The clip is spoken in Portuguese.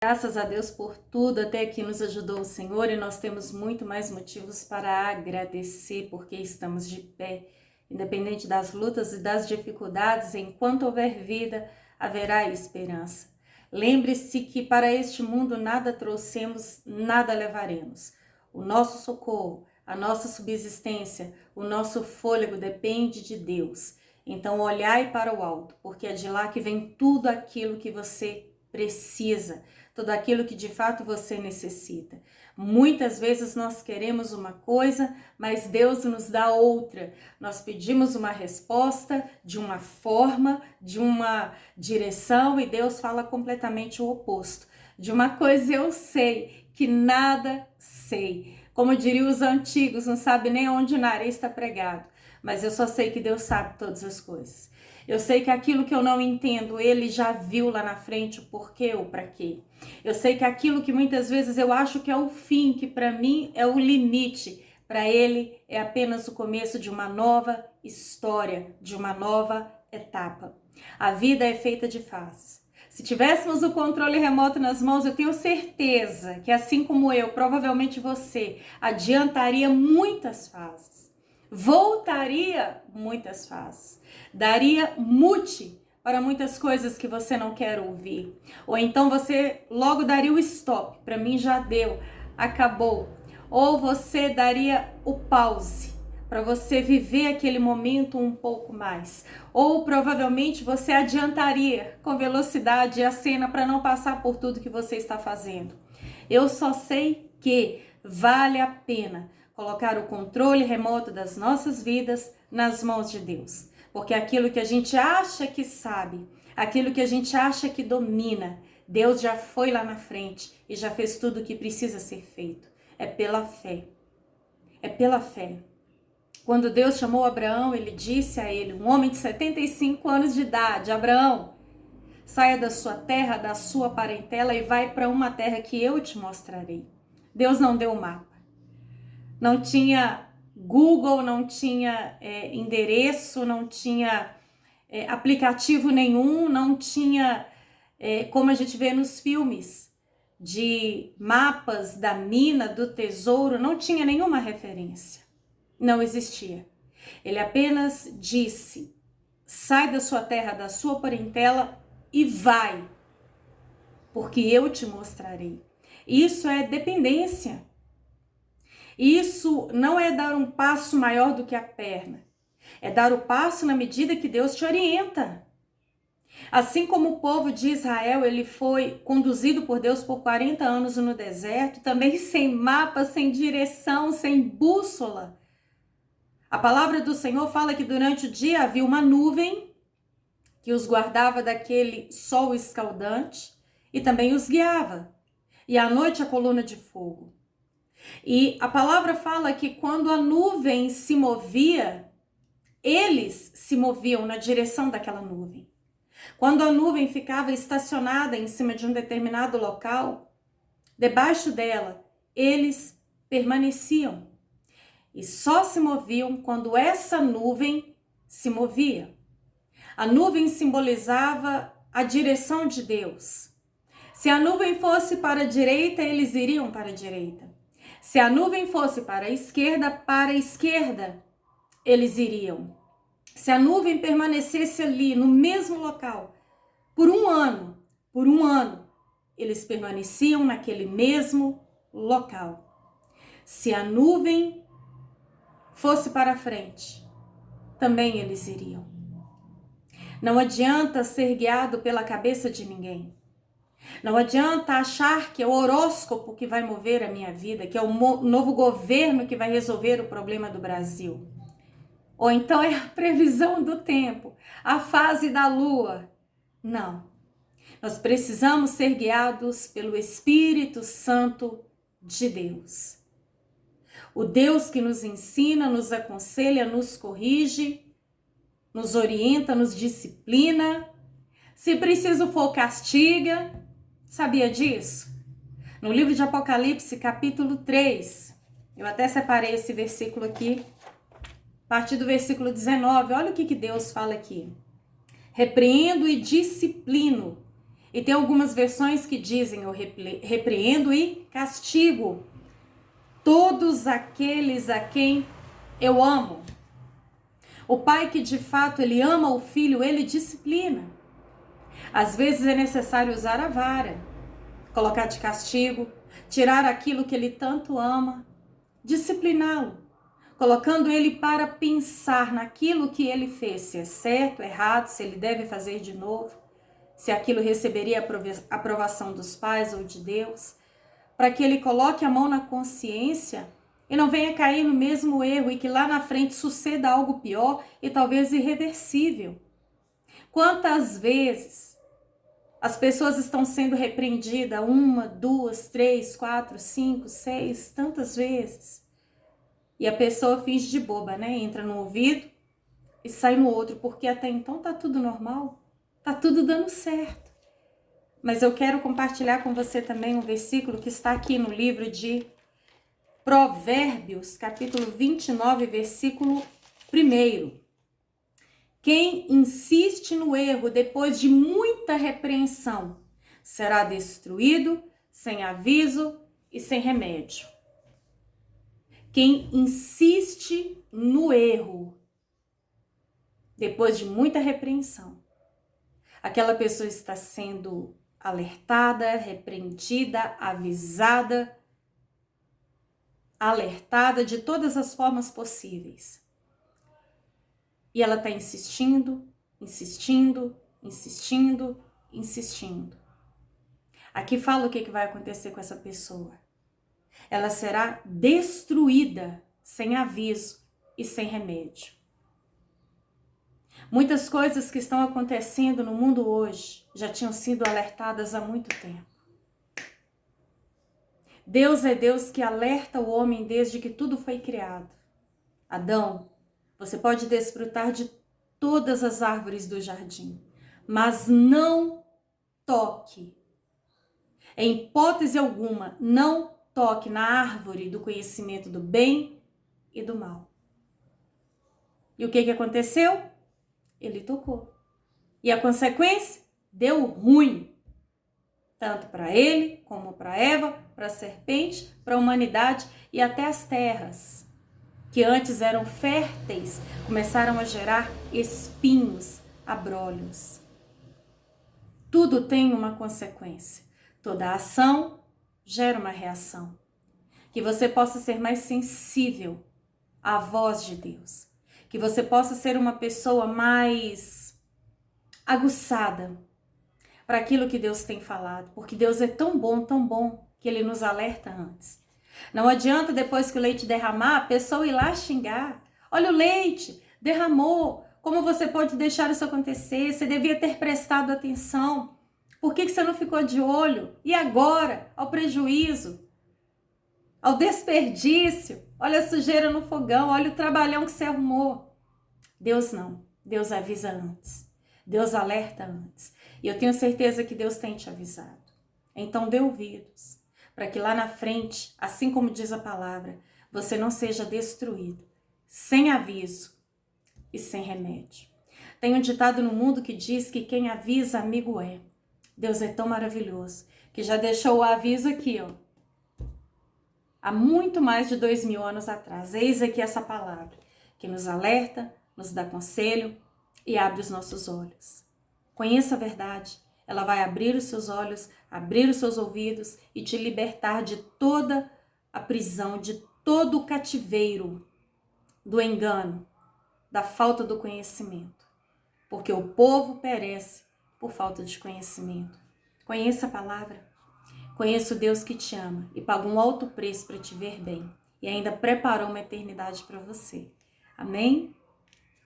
Graças a Deus por tudo, até aqui nos ajudou o Senhor e nós temos muito mais motivos para agradecer porque estamos de pé. Independente das lutas e das dificuldades, enquanto houver vida, haverá esperança. Lembre-se que para este mundo nada trouxemos, nada levaremos. O nosso socorro, a nossa subsistência, o nosso fôlego depende de Deus. Então olhai para o alto, porque é de lá que vem tudo aquilo que você precisa, tudo aquilo que de fato você necessita. Muitas vezes nós queremos uma coisa, mas Deus nos dá outra. Nós pedimos uma resposta de uma forma, de uma direção, e Deus fala completamente o oposto. De uma coisa eu sei, que nada sei. Como diriam os antigos, não sabe nem onde o nariz está pregado. Mas eu só sei que Deus sabe todas as coisas. Eu sei que aquilo que eu não entendo, Ele já viu lá na frente o porquê ou para quê. Eu sei que aquilo que muitas vezes eu acho que é o fim, que para mim é o limite, para Ele é apenas o começo de uma nova história, de uma nova etapa. A vida é feita de fases. Se tivéssemos o controle remoto nas mãos, eu tenho certeza que, assim como eu, provavelmente você, adiantaria muitas fases. Voltaria muitas fases, daria mute para muitas coisas que você não quer ouvir, ou então você logo daria o stop, para mim já deu, acabou, ou você daria o pause, para você viver aquele momento um pouco mais, ou provavelmente você adiantaria com velocidade a cena para não passar por tudo que você está fazendo. Eu só sei que vale a pena colocar o controle remoto das nossas vidas nas mãos de Deus. Porque aquilo que a gente acha que sabe, aquilo que a gente acha que domina, Deus já foi lá na frente e já fez tudo o que precisa ser feito. É pela fé. É pela fé. Quando Deus chamou Abraão, ele disse a ele, um homem de 75 anos de idade, Abraão, saia da sua terra, da sua parentela e vai para uma terra que eu te mostrarei. Deus não deu o mapa. Não tinha Google, não tinha endereço, não tinha aplicativo nenhum, não tinha, como a gente vê nos filmes, de mapas da mina, do tesouro, não tinha nenhuma referência. Não existia. Ele apenas disse, sai da sua terra, da sua parentela e vai, porque eu te mostrarei. Isso é dependência. Isso não é dar um passo maior do que a perna. É dar o passo na medida que Deus te orienta. Assim como o povo de Israel, ele foi conduzido por Deus por 40 anos no deserto, também sem mapa, sem direção, sem bússola. A palavra do Senhor fala que durante o dia havia uma nuvem que os guardava daquele sol escaldante e também os guiava. E à noite a coluna de fogo. E a palavra fala que quando a nuvem se movia, eles se moviam na direção daquela nuvem. Quando a nuvem ficava estacionada em cima de um determinado local, debaixo dela, eles permaneciam. E só se moviam quando essa nuvem se movia. A nuvem simbolizava a direção de Deus. Se a nuvem fosse para a direita, eles iriam para a direita. Se a nuvem fosse para a esquerda, eles iriam. Se a nuvem permanecesse ali no mesmo local por um ano, eles permaneciam naquele mesmo local. Se a nuvem fosse para frente, também eles iriam. Não adianta ser guiado pela cabeça de ninguém. Não adianta achar que é o horóscopo que vai mover a minha vida, que é o novo governo que vai resolver o problema do Brasil. Ou então é a previsão do tempo, a fase da lua. Não. Nós precisamos ser guiados pelo Espírito Santo de Deus. O Deus que nos ensina, nos aconselha, nos corrige, nos orienta, nos disciplina. Se preciso for, castiga. Sabia disso? No livro de Apocalipse, capítulo 3, eu até separei esse versículo aqui, a partir do versículo 19, olha o que Deus fala aqui. Repreendo e disciplino, E tem algumas versões que dizem: eu repreendo e castigo todos aqueles a quem eu amo. O pai que de fato ele ama o filho, ele disciplina. Às vezes é necessário usar a vara, colocar de castigo, tirar aquilo que ele tanto ama, discipliná-lo, colocando ele para pensar naquilo que ele fez, se é certo, errado, se ele deve fazer de novo, se aquilo receberia a aprovação dos pais ou de Deus, para que ele coloque a mão na consciência e não venha cair no mesmo erro e que lá na frente suceda algo pior e talvez irreversível. Quantas vezes as pessoas estão sendo repreendidas 1, 2, 3, 4, 5, 6, tantas vezes. E a pessoa finge de boba, né? Entra no ouvido e sai no outro, porque até então tá tudo normal, tá tudo dando certo. Mas eu quero compartilhar com você também um versículo que está aqui no livro de Provérbios, capítulo 29, versículo 1. Quem insiste no erro depois de muita repreensão será destruído sem aviso e sem remédio. Quem insiste no erro depois de muita repreensão, aquela pessoa está sendo alertada, repreendida, avisada, alertada de todas as formas possíveis. E ela está insistindo, insistindo, insistindo, insistindo. Aqui fala o que vai acontecer com essa pessoa. Ela será destruída sem aviso e sem remédio. Muitas coisas que estão acontecendo no mundo hoje já tinham sido alertadas há muito tempo. Deus é Deus que alerta o homem desde que tudo foi criado. Adão, você pode desfrutar de todas as árvores do jardim, mas não toque. Em hipótese alguma, não toque na árvore do conhecimento do bem e do mal. E o que aconteceu? Ele tocou. E a consequência? Deu ruim. Tanto para ele, como para Eva, para a serpente, para a humanidade e até as terras, que antes eram férteis, começaram a gerar espinhos, abrolhos. Tudo tem uma consequência. Toda ação gera uma reação. Que você possa ser mais sensível à voz de Deus. Que você possa ser uma pessoa mais aguçada para aquilo que Deus tem falado. Porque Deus é tão bom, que Ele nos alerta antes. Não adianta depois que o leite derramar, a pessoa ir lá xingar. Olha o leite, derramou. Como você pode deixar isso acontecer? Você devia ter prestado atenção. Por que você não ficou de olho? E agora? Ao prejuízo, ao desperdício. Olha a sujeira no fogão, olha o trabalhão que você arrumou. Deus não. Deus avisa antes. Deus alerta antes. E eu tenho certeza que Deus tem te avisado. Então dê ouvidos, para que lá na frente, assim como diz a palavra, você não seja destruído, sem aviso e sem remédio. Tem um ditado no mundo que diz que quem avisa, amigo é. Deus é tão maravilhoso, que já deixou o aviso aqui, ó, há muito mais de 2000 anos atrás. Eis aqui essa palavra, que nos alerta, nos dá conselho e abre os nossos olhos. Conheça a verdade, ela vai abrir os seus olhos, abrir os seus ouvidos e te libertar de toda a prisão, de todo o cativeiro do engano, da falta do conhecimento. Porque o povo perece por falta de conhecimento. Conheça a palavra, conheça o Deus que te ama e pagou um alto preço para te ver bem e ainda preparou uma eternidade para você. Amém?